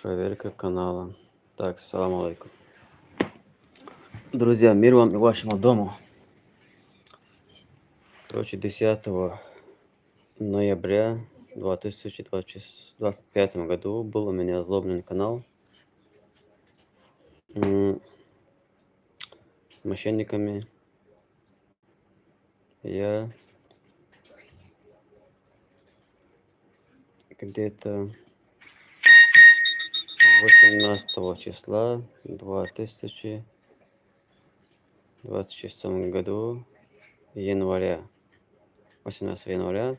Проверка канала. Так, салам алейкум. Друзья, мир вам и вашему дому. Короче, 10 ноября 2025 году был у меня взломлен канал мошенниками. Я где-то 18 числа 2026 году января 18 января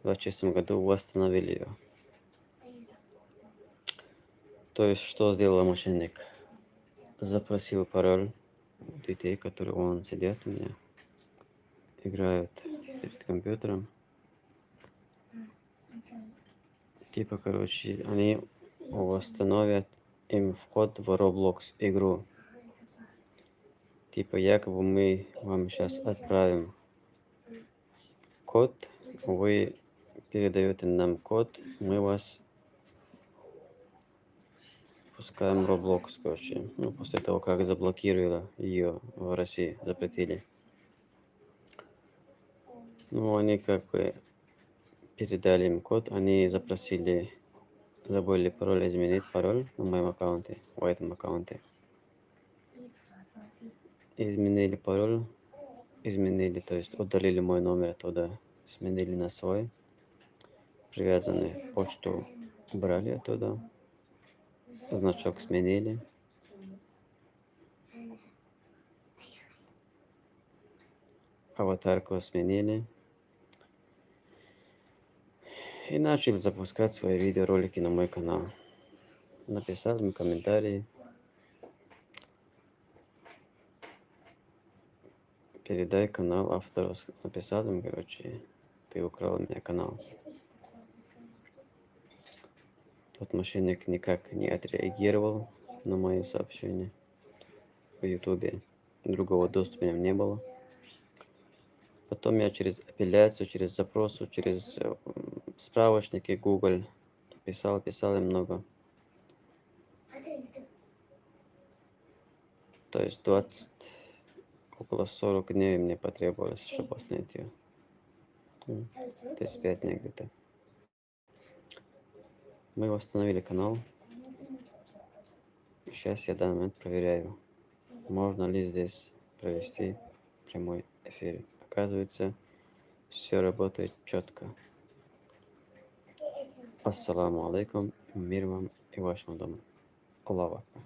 2026 году восстановили ее. То есть, что сделал мошенник? Запросил пароль детей, которые он сидят у меня, играют перед компьютером. Типа, короче, они восстановят им вход в Roblox игру. Типа, якобы мы вам сейчас отправим код, вы передаете нам код, мы вас пускаем в Roblox, короче. Ну, после того, как заблокировали ее в России, запретили. Ну, они как бы передали им код, они запросили, забыли пароль, изменить пароль на моем аккаунте, в этом аккаунте. Изменили пароль, то есть удалили мой номер оттуда, сменили на свой, привязанный почту брали оттуда, значок сменили. Аватарку сменили. И начали запускать свои видеоролики на мой канал. Написал им комментарии. Передай канал автору. Написал им, короче, ты украл у меня канал. Тот мошенник никак не отреагировал на мои сообщения в Ютубе. Другого доступа у меня не было. Потом я через апелляцию, через запросы, через справочники Google писал им много. То есть около 40 дней мне потребовалось, чтобы снять ее. 35 дней где-то. Мы восстановили канал. Сейчас я в данный момент проверяю, можно ли здесь провести прямой эфир. Оказывается, все работает четко. Ассаламу алейкум, мир вам и вашему дому. Аллаху акбар.